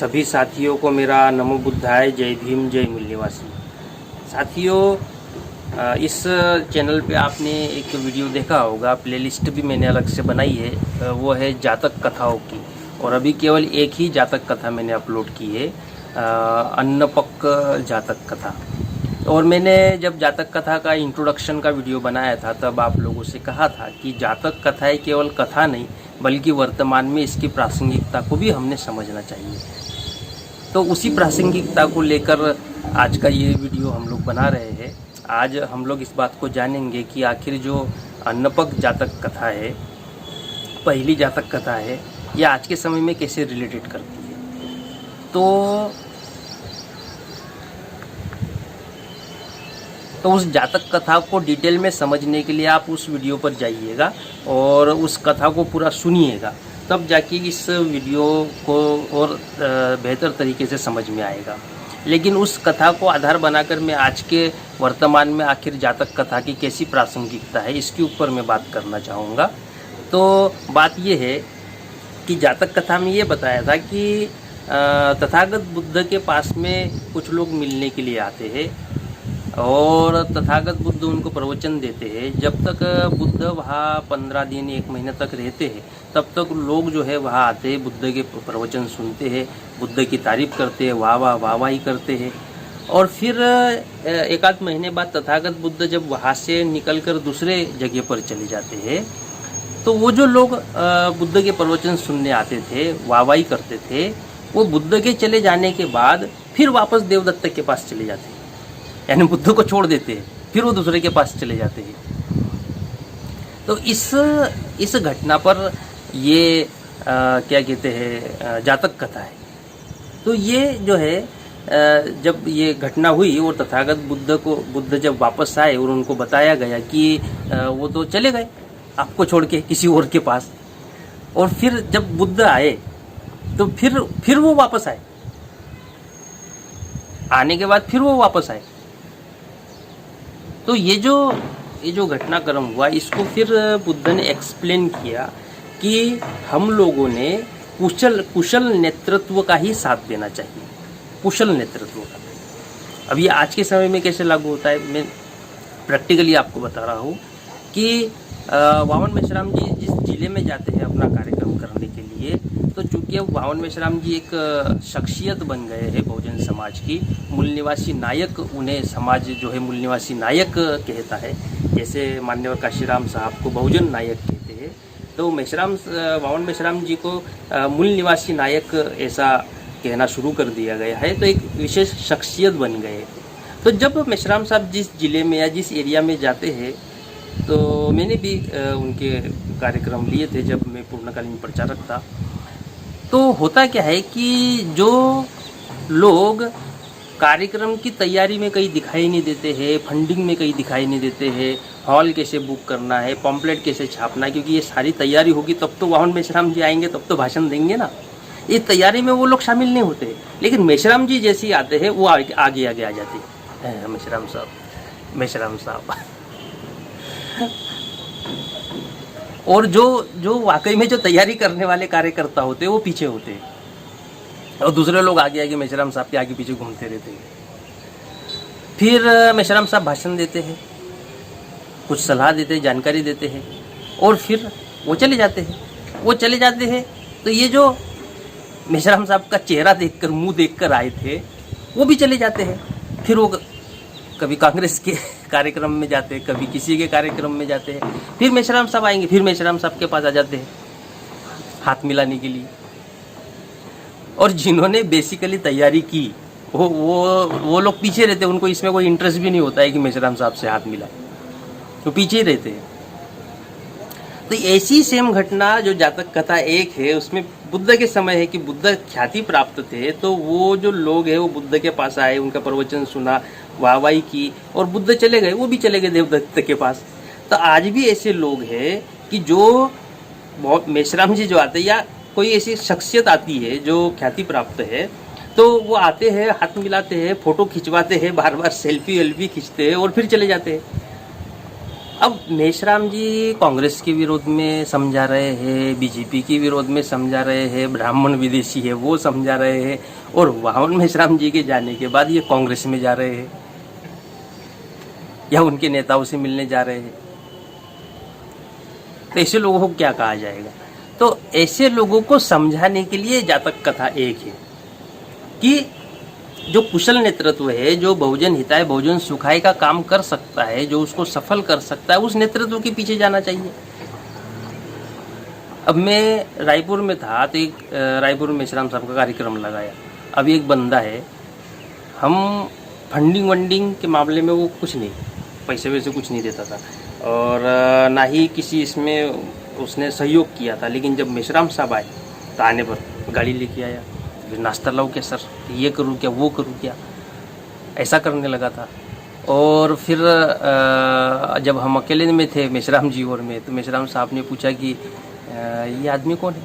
सभी साथियों को मेरा नमो बुद्धाय, जय भीम, जय मूल निवासी। साथियों, इस चैनल पे आपने एक वीडियो देखा होगा, प्लेलिस्ट भी मैंने अलग से बनाई है, वो है जातक कथाओं की। और अभी केवल एक ही जातक कथा मैंने अपलोड की है, अन्नपक जातक कथा। और मैंने जब जातक कथा का इंट्रोडक्शन का वीडियो बनाया था तब आप लोगों से कहा था कि जातक कथाएं केवल कथा नहीं बल्कि वर्तमान में इसकी प्रासंगिकता को भी हमने समझना चाहिए। तो उसी प्रासंगिकता को लेकर आज का ये वीडियो हम लोग बना रहे हैं। आज हम लोग इस बात को जानेंगे कि आखिर जो अन्नपक जातक कथा है, पहली जातक कथा है, यह आज के समय में कैसे रिलेटेड करती है। तो उस जातक कथा को डिटेल में समझने के लिए आप उस वीडियो पर जाइएगा और उस कथा को पूरा सुनिएगा, तब जाके इस वीडियो को और बेहतर तरीके से समझ में आएगा। लेकिन उस कथा को आधार बनाकर मैं आज के वर्तमान में आखिर जातक कथा की कैसी प्रासंगिकता है, इसके ऊपर मैं बात करना चाहूँगा। तो बात ये है कि जातक कथा में ये बताया था कि तथागत बुद्ध के पास में कुछ लोग मिलने के लिए आते हैं और तथागत बुद्ध उनको प्रवचन देते हैं। जब तक बुद्ध वहाँ 15 दिन 1 महीने तक रहते हैं तब तक लोग जो है वहाँ आते हैं, बुद्ध के प्रवचन सुनते हैं, बुद्ध की तारीफ करते हैं, वाहवाही करते हैं। और फिर 1 आध महीने बाद तथागत बुद्ध जब वहाँ से निकलकर दूसरे जगह पर चले जाते हैं, तो वो जो लोग बुद्ध के प्रवचन सुनने आते थे, वाहवाही करते थे, वो बुद्ध के चले जाने के बाद फिर वापस देवदत्त के पास चले जाते हैं, यानी बुद्ध को छोड़ देते हैं, फिर वो दूसरे के पास चले जाते हैं। तो इस घटना पर ये क्या कहते हैं, जातक कथा है। तो ये जो है जब ये घटना हुई और तथागत बुद्ध जब वापस आए और उनको बताया गया कि वो तो चले गए आपको छोड़ के किसी और के पास, और फिर जब बुद्ध आए तो फिर वो वापस आए, आने के बाद फिर वो वापस आए। तो ये जो घटनाक्रम हुआ, इसको फिर बुद्ध ने एक्सप्लेन किया कि हम लोगों ने कुशल नेतृत्व का ही साथ देना चाहिए, कुशल नेतृत्व का। अब ये आज के समय में कैसे लागू होता है, मैं प्रैक्टिकली आपको बता रहा हूँ कि वामन मेश्राम जी जिस जिले में जाते हैं अपना कार्यक्रम करने के लिए, तो चूँकि अब वामन मेश्राम जी एक शख्सियत बन गए हैं बहुजन समाज की, मूल निवासी नायक, उन्हें समाज जो है मूल निवासी नायक कहता है। जैसे मान्यवर काशीराम साहब को बहुजन नायक कहते हैं, तो वामन मेश्राम जी को मूल निवासी नायक ऐसा कहना शुरू कर दिया गया है, तो एक विशेष शख्सियत बन गए। तो जब मेश्राम साहब जिस जिले में या जिस एरिया में जाते हैं, तो मैंने भी उनके कार्यक्रम लिए थे जब मैं पूर्णकालीन प्रचारक था। तो होता क्या है कि जो लोग कार्यक्रम की तैयारी में कहीं दिखाई नहीं देते हैं, फंडिंग में कहीं दिखाई नहीं देते हैं, हॉल कैसे बुक करना है, पॉम्पलेट कैसे छापना है, क्योंकि ये सारी तैयारी होगी तब तो वामन मेश्राम जी आएंगे, तब तो भाषण देंगे ना। ये तैयारी में वो लोग शामिल नहीं होते, लेकिन मेश्राम जी जैसे ही आते हैं वो आगे आगे आ जाते हैं, मेश्राम साहब और जो वाकई में जो तैयारी करने वाले कार्यकर्ता होते हैं वो पीछे होते हैं और दूसरे लोग आगे आगे मेश्राम साहब के आगे पीछे घूमते रहते हैं। फिर मेश्राम साहब भाषण देते हैं, कुछ सलाह देते हैं, जानकारी देते हैं और फिर वो चले जाते हैं। तो ये जो मेश्राम साहब का चेहरा देखकर, मुंह देखकर आए थे, वो भी चले जाते हैं। फिर वो कभी कांग्रेस के कार्यक्रम में जाते हैं, कभी किसी के कार्यक्रम में जाते हैं, फिर मेश्राम साहब आएंगे, फिर मेश्राम साहब के पास आ जाते हैं हाथ मिलाने के लिए। और जिन्होंने बेसिकली तैयारी की वो लोग पीछे रहते हैं, उनको इसमें कोई इंटरेस्ट भी नहीं होता है कि मेश्राम साहब से हाथ मिला, तो पीछे ही रहते हैं। तो ऐसी सेम घटना जो जातक कथा एक है, उसमें बुद्ध के समय है कि बुद्ध ख्याति प्राप्त थे, तो वो जो लोग हैं वो बुद्ध के पास आए, उनका प्रवचन सुना, वाहवाही की और बुद्ध चले गए, वो भी चले गए देवदत्त के पास। तो आज भी ऐसे लोग हैं कि जो मेश्राम जी जो आते हैं या कोई ऐसी शख्सियत आती है जो ख्याति प्राप्त है, तो वो आते हैं, हाथ मिलाते हैं, फोटो खिंचवाते हैं, बार बार सेल्फी खींचते हैं और फिर चले जाते हैं। अब मेश्राम जी कांग्रेस के विरोध में समझा रहे हैं, बीजेपी के विरोध में समझा रहे हैं, ब्राह्मण विदेशी है वो समझा रहे हैं, और वामन मेश्राम जी के जाने के बाद ये कांग्रेस में जा रहे हैं या उनके नेताओं से मिलने जा रहे हैं। तो ऐसे लोगों को क्या कहा जाएगा? तो ऐसे लोगों को समझाने के लिए जातक कथा एक है कि जो कुशल नेतृत्व है, जो बहुजन हिताय बहुजन सुखाय का काम कर सकता है, जो उसको सफल कर सकता है, उस नेतृत्व के पीछे जाना चाहिए। अब मैं रायपुर में था तो एक रायपुर में मेश्राम साहब का कार्यक्रम लगाया। अब एक बंदा है, हम फंडिंग वंडिंग के मामले में वो कुछ नहीं, पैसे वैसे कुछ नहीं देता था और ना ही किसी इसमें उसने सहयोग किया था। लेकिन जब मेश्राम साहब आए तो आने पर गाड़ी लेके आया, फिर नाश्ता लाओ क्या सर, ये करूँ क्या वो करूँ क्या, ऐसा करने लगा था। और फिर जब हम अकेले में थे मेश्राम जी और मैं, तो मेश्राम साहब ने पूछा कि ये आदमी कौन है?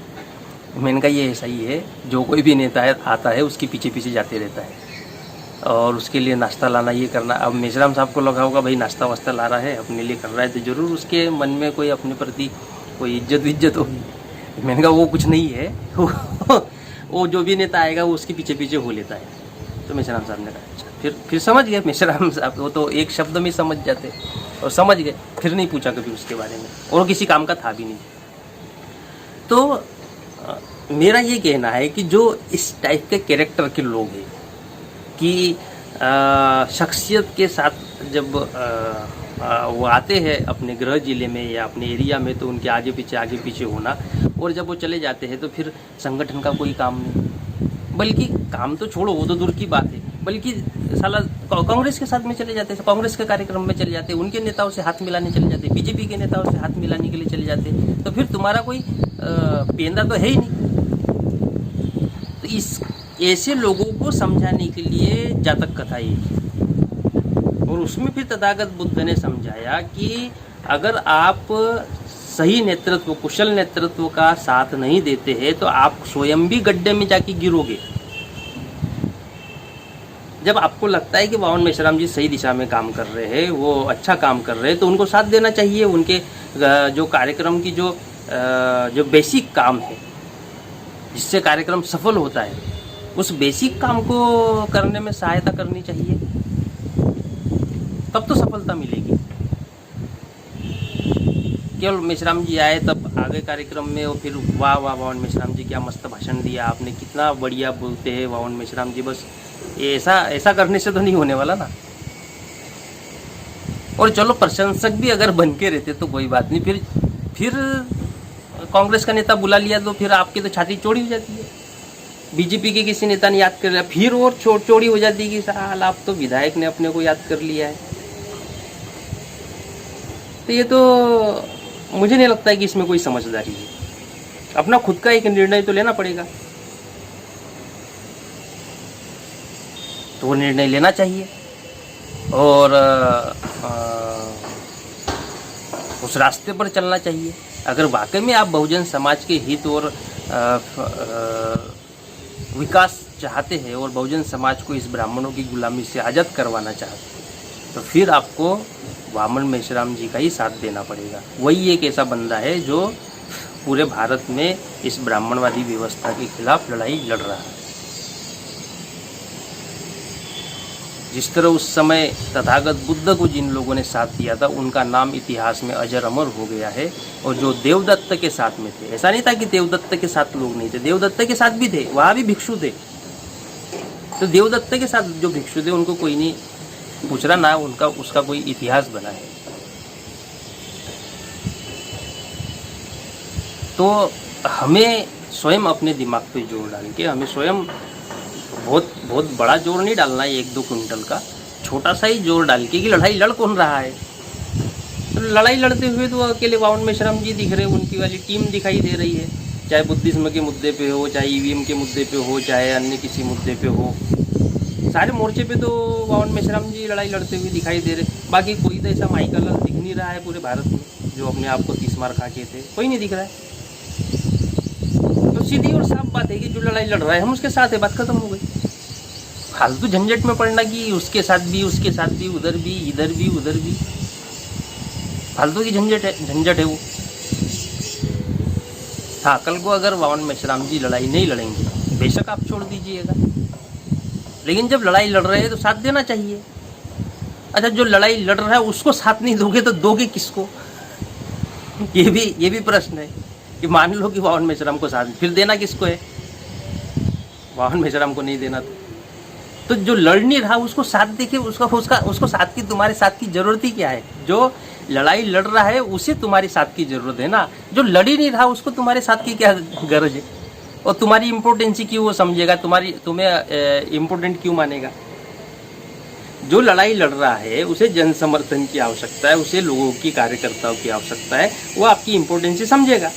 मैंने कहा ये ऐसा ही है, जो कोई भी नेता है आता है उसके पीछे पीछे जाते रहता है और उसके लिए नाश्ता लाना ये करना। अब मेश्राम साहब को लगा होगा भाई नाश्ता वास्ता ला रहा है, अपने लिए कर रहा है, तो ज़रूर उसके मन में कोई अपने प्रति कोई इज्जत होगी। मैंने कहा वो कुछ नहीं है, वो जो भी नेता आएगा वो उसके पीछे पीछे हो लेता है। तो मेश्राम साहब ने कहा अच्छा। फिर समझ गए मेश्राम साहब, वो तो एक शब्द में समझ जाते और समझ गए। फिर नहीं पूछा कभी उसके बारे में, और किसी काम का था भी नहीं। तो मेरा ये कहना है कि जो इस टाइप के कैरेक्टर के लोग हैं कि शख्सियत के साथ जब वो आते हैं अपने गृह जिले में या अपने एरिया में, तो उनके आगे पीछे होना, और जब वो चले जाते हैं तो फिर संगठन का कोई काम नहीं, बल्कि काम तो छोड़ो वो तो दूर की बात है, बल्कि साला कांग्रेस के साथ में चले जाते हैं, कांग्रेस के कार्यक्रम में चले जाते हैं, उनके नेताओं से हाथ मिलाने चले जाते हैं, बीजेपी के नेताओं से हाथ मिलाने के लिए चले जाते हैं। तो फिर तुम्हारा कोई पेंदा तो है ही नहीं। तो इस ऐसे लोगों को समझाने के लिए जातक कथा एक है, और उसमें फिर तथागत बुद्ध ने समझाया कि अगर आप सही नेतृत्व, कुशल नेतृत्व का साथ नहीं देते हैं तो आप स्वयं भी गड्ढे में जाके गिरोगे। जब आपको लगता है कि वामन मेश्राम जी सही दिशा में काम कर रहे हैं, वो अच्छा काम कर रहे हैं, तो उनको साथ देना चाहिए। उनके जो कार्यक्रम की जो बेसिक काम है जिससे कार्यक्रम सफल होता है, उस बेसिक काम को करने में सहायता करनी चाहिए, तब तो सफलता मिलेगी। केवल मेश्राम जी आए तब आगे कार्यक्रम में वो फिर वाह वामन मेश्राम जी क्या मस्त भाषण दिया आपने, कितना बढ़िया बोलते हैं वामन मेश्राम जी, बस ऐसा करने से तो नहीं होने वाला ना। और चलो प्रशंसक भी अगर बन के रहते तो कोई बात नहीं, फिर कांग्रेस का नेता बुला लिया तो फिर आपकी तो छाती चौड़ी हो जाती है। बीजेपी के किसी नेता ने याद कर लिया, फिर और चौड़ी हो जाती है कि साल आप तो विधायक ने अपने को याद कर लिया है। तो ये तो मुझे नहीं लगता है कि इसमें कोई समझदारी है। अपना खुद का एक निर्णय तो लेना पड़ेगा, तो वो निर्णय लेना चाहिए और उस रास्ते पर चलना चाहिए। अगर वाकई में आप बहुजन समाज के हित और विकास चाहते हैं और बहुजन समाज को इस ब्राह्मणों की गुलामी से आज़ाद करवाना चाहते हैं, तो फिर आपको वामन मेश्राम जी का ही साथ देना पड़ेगा। वही एक ऐसा बंदा है जो पूरे भारत में इस ब्राह्मणवादी व्यवस्था के खिलाफ लड़ाई लड़ रहा है। जिस तरह उस समय तथागत बुद्ध को जिन लोगों ने साथ दिया था, उनका नाम इतिहास में अजर अमर हो गया है। और जो देवदत्त के साथ में थे, ऐसा नहीं था कि देवदत्त के साथ लोग नहीं थे, देवदत्त के साथ भी थे, वहाँ भी भिक्षु थे। तो देवदत्त के साथ जो भिक्षु थे उनको कोई नहीं पूछ रहा, ना उनका उसका कोई इतिहास बना है। तो हमें स्वयं अपने दिमाग पे जोर डाल के, हमें स्वयं बहुत बड़ा जोर नहीं डालना है, 1-2 कुंटल का छोटा सा ही जोर डाल के कि लड़ाई लड़ कौन रहा है। तो लड़ाई लड़ते हुए तो अकेले वामन मेश्राम जी दिख रहे, उनकी वाली टीम दिखाई दे रही है, चाहे बुद्धिज्म के मुद्दे पे हो, चाहे ईवीएम के मुद्दे पे हो, चाहे अन्य किसी मुद्दे पे हो, सारे मोर्चे पे तो वामन मेश्राम जी लड़ाई लड़ते हुए दिखाई दे रहे। बाकी कोई तो ऐसा माइका लाल दिख नहीं रहा है पूरे भारत में जो अपने आप को 30 मार खा के थे, कोई नहीं दिख रहा है। तो सीधी और साफ बात है कि जो लड़ाई लड़ रहा है हम उसके साथ है, बात खत्म हो गई। फालतू झंझट में पड़ना कि उसके साथ भी, उधर भी, इधर भी, फालतू की झंझट है वो। हाँ, कल को अगर वावन मेश्राम जी लड़ाई नहीं लड़ेंगे बेशक आप छोड़ दीजिएगा, लेकिन जब लड़ाई लड़ रहे हैं तो साथ देना चाहिए। अच्छा, जो लड़ाई लड़ रहा है उसको साथ नहीं दोगे तो दोगे किसको? ये भी प्रश्न है कि मान लो कि वावन मेश्राम को साथ, फिर देना किसको है? वावन मेश्राम को नहीं देना तो जो लड़ नहीं रहा उसको साथ देखिए, उसको साथ की, तुम्हारे साथ की जरूरत ही क्या है? जो लड़ाई लड़ रहा है उसे तुम्हारी साथ की जरूरत है ना। जो लड़ ही नहीं रहा उसको तुम्हारे साथ की क्या गरज है? और तुम्हारी इम्पोर्टेंसी क्यों वो समझेगा, तुम्हें इम्पोर्टेंट क्यों मानेगा? जो लड़ाई लड़ रहा है उसे जन समर्थन की आवश्यकता है, उसे लोगों की, कार्यकर्ताओं की आवश्यकता है, वो आपकी इम्पोर्टेंसी समझेगा।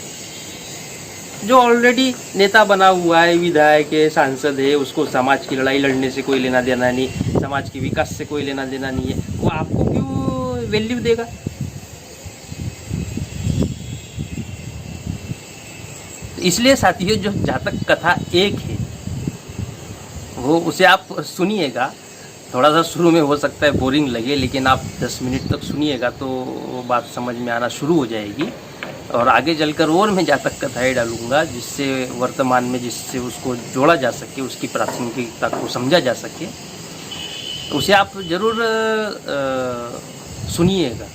जो ऑलरेडी नेता बना हुआ है, विधायक है, सांसद है, उसको समाज की लड़ाई लड़ने से कोई लेना देना नहीं, समाज के विकास से कोई लेना देना नहीं है, वो आपको क्यों वैल्यू देगा? इसलिए साथियों, जो जातक कथा एक है वो, उसे आप सुनिएगा। थोड़ा सा शुरू में हो सकता है बोरिंग लगे, लेकिन आप 10 मिनट तक सुनिएगा तो वो बात समझ में आना शुरू हो जाएगी। और आगे चलकर और मैं जातक कथाएँ डालूंगा जिससे वर्तमान में, जिससे उसको जोड़ा जा सके, उसकी प्रासंगिकता को समझा जा सके, उसे आप ज़रूर सुनिएगा।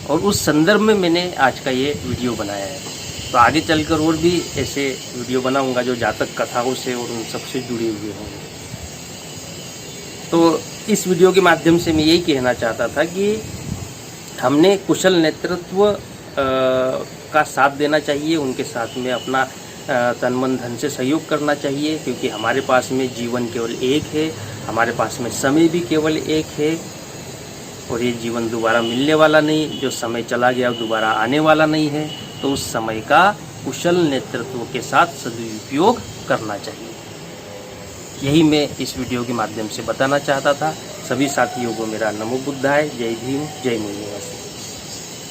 और उस संदर्भ में मैंने आज का ये वीडियो बनाया है। तो आगे चलकर और भी ऐसे वीडियो बनाऊंगा जो जातक कथाओं से और उन सबसे जुड़े हुए होंगे। तो इस वीडियो के माध्यम से मैं यही कहना चाहता था कि हमने कुशल नेतृत्व का साथ देना चाहिए, उनके साथ में अपना तन मन धन से सहयोग करना चाहिए, क्योंकि हमारे पास में जीवन केवल एक है, हमारे पास में समय भी केवल एक है, और ये जीवन दोबारा मिलने वाला नहीं। जो समय चला गया दोबारा आने वाला नहीं है, तो उस समय का कुशल नेतृत्व के साथ सदुपयोग करना चाहिए। यही मैं इस वीडियो के माध्यम से बताना चाहता था। सभी साथियों को मेरा नमो बुद्धाय, जय भीम, जय मुनि।